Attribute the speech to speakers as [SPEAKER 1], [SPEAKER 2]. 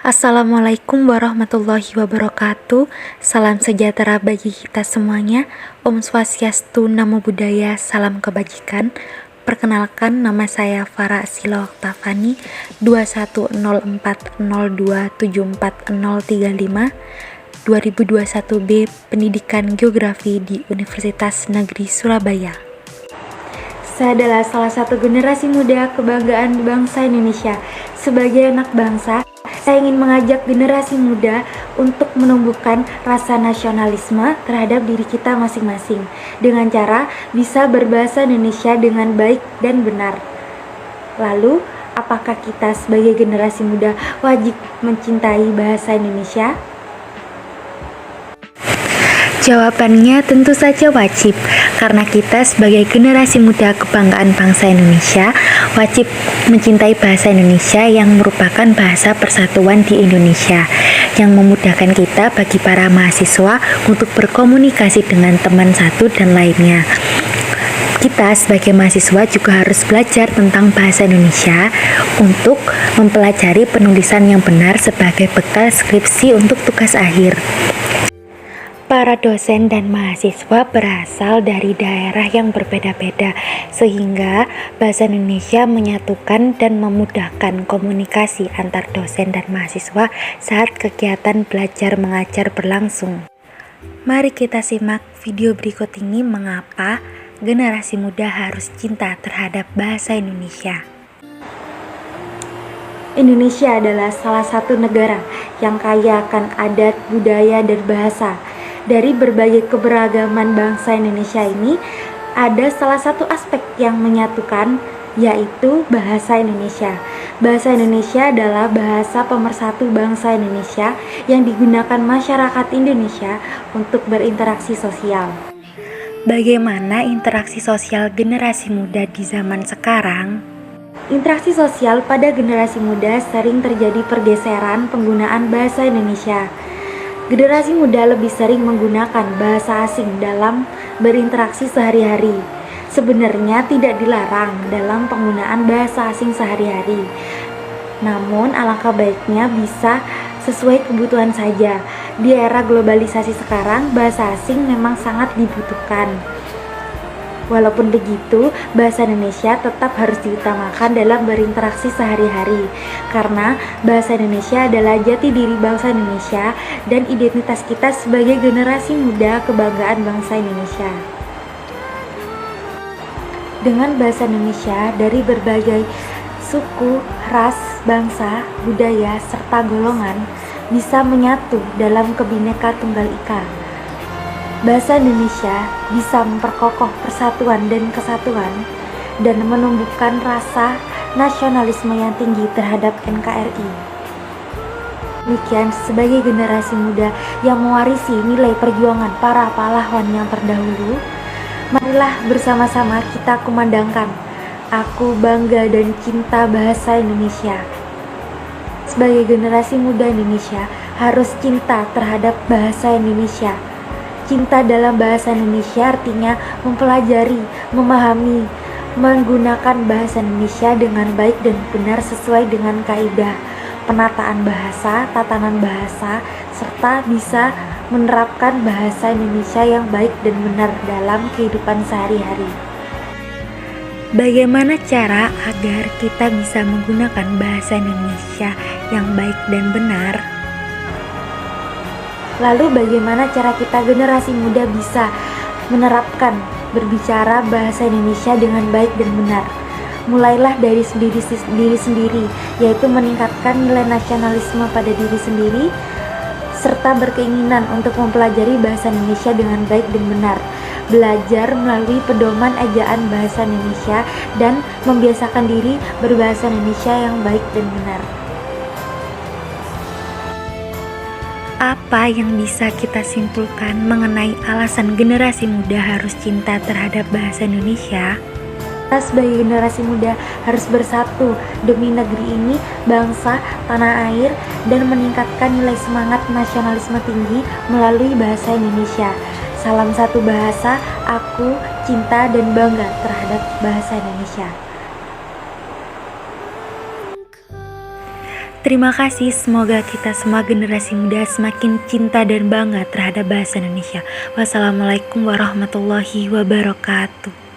[SPEAKER 1] Assalamualaikum warahmatullahi wabarakatuh. Salam sejahtera bagi kita semuanya. Om Swastiastu, Namo Buddhaya, salam kebajikan. Perkenalkan, nama saya Farah Sila Oktavani, 210402740035, 2021B, Pendidikan Geografi di Universitas Negeri Surabaya. Saya adalah salah satu generasi muda kebanggaan bangsa Indonesia. Sebagai anak bangsa, saya ingin mengajak generasi muda untuk menumbuhkan rasa nasionalisme terhadap diri kita masing-masing dengan cara bisa berbahasa Indonesia dengan baik dan benar. Lalu, apakah kita sebagai generasi muda wajib mencintai bahasa Indonesia? Jawabannya tentu saja wajib, karena kita sebagai generasi muda kebanggaan bangsa Indonesia wajib mencintai bahasa Indonesia yang merupakan bahasa persatuan di Indonesia, yang memudahkan kita bagi para mahasiswa untuk berkomunikasi dengan teman satu dan lainnya. Kita sebagai mahasiswa juga harus belajar tentang bahasa Indonesia untuk mempelajari penulisan yang benar sebagai bekal skripsi untuk tugas akhir. Para dosen dan mahasiswa berasal dari daerah yang berbeda-beda, sehingga bahasa Indonesia menyatukan dan memudahkan komunikasi antar dosen dan mahasiswa saat kegiatan belajar mengajar berlangsung. Mari kita simak video berikut ini mengapa generasi muda harus cinta terhadap bahasa Indonesia. Indonesia adalah salah satu negara yang kaya akan adat, budaya, dan bahasa. Dari berbagai keberagaman bangsa Indonesia ini, ada salah satu aspek yang menyatukan, yaitu bahasa Indonesia. Bahasa Indonesia adalah bahasa pemersatu bangsa Indonesia yang digunakan masyarakat Indonesia untuk berinteraksi sosial. Bagaimana interaksi sosial generasi muda di zaman sekarang? Interaksi sosial pada generasi muda sering terjadi pergeseran penggunaan bahasa Indonesia. Generasi muda lebih sering menggunakan bahasa asing dalam berinteraksi sehari-hari. Sebenarnya tidak dilarang dalam penggunaan bahasa asing sehari-hari. Namun alangkah baiknya bisa sesuai kebutuhan saja. Di era globalisasi sekarang, bahasa asing memang sangat dibutuhkan. Walaupun begitu, bahasa Indonesia tetap harus diutamakan dalam berinteraksi sehari-hari, karena bahasa Indonesia adalah jati diri bangsa Indonesia dan identitas kita sebagai generasi muda kebanggaan bangsa Indonesia. Dengan bahasa Indonesia dari berbagai suku, ras, bangsa, budaya, serta golongan bisa menyatu dalam Bhinneka Tunggal Ika. Bahasa Indonesia bisa memperkokoh persatuan dan kesatuan dan menumbuhkan rasa nasionalisme yang tinggi terhadap NKRI. Demikian, sebagai generasi muda yang mewarisi nilai perjuangan para pahlawan yang terdahulu, marilah bersama-sama kita kumandangkan, aku bangga dan cinta bahasa Indonesia. Sebagai generasi muda Indonesia harus cinta terhadap bahasa Indonesia. Cinta dalam bahasa Indonesia artinya mempelajari, memahami, menggunakan bahasa Indonesia dengan baik dan benar sesuai dengan kaidah penataan bahasa, tatanan bahasa, serta bisa menerapkan bahasa Indonesia yang baik dan benar dalam kehidupan sehari-hari. Bagaimana cara agar kita bisa menggunakan bahasa Indonesia yang baik dan benar? Lalu bagaimana cara kita generasi muda bisa menerapkan berbicara bahasa Indonesia dengan baik dan benar? Mulailah dari diri sendiri, yaitu meningkatkan nilai nasionalisme pada diri sendiri, serta berkeinginan untuk mempelajari bahasa Indonesia dengan baik dan benar. Belajar melalui pedoman ejaan bahasa Indonesia dan membiasakan diri berbahasa Indonesia yang baik dan benar. Apa yang bisa kita simpulkan mengenai alasan generasi muda harus cinta terhadap bahasa Indonesia? Kita sebagai generasi muda harus bersatu demi negeri ini, bangsa, tanah air, dan meningkatkan nilai semangat nasionalisme tinggi melalui bahasa Indonesia. Salam satu bahasa, aku cinta dan bangga terhadap bahasa Indonesia. Terima kasih, semoga kita semua generasi muda semakin cinta dan bangga terhadap bahasa Indonesia. Wassalamualaikum warahmatullahi wabarakatuh.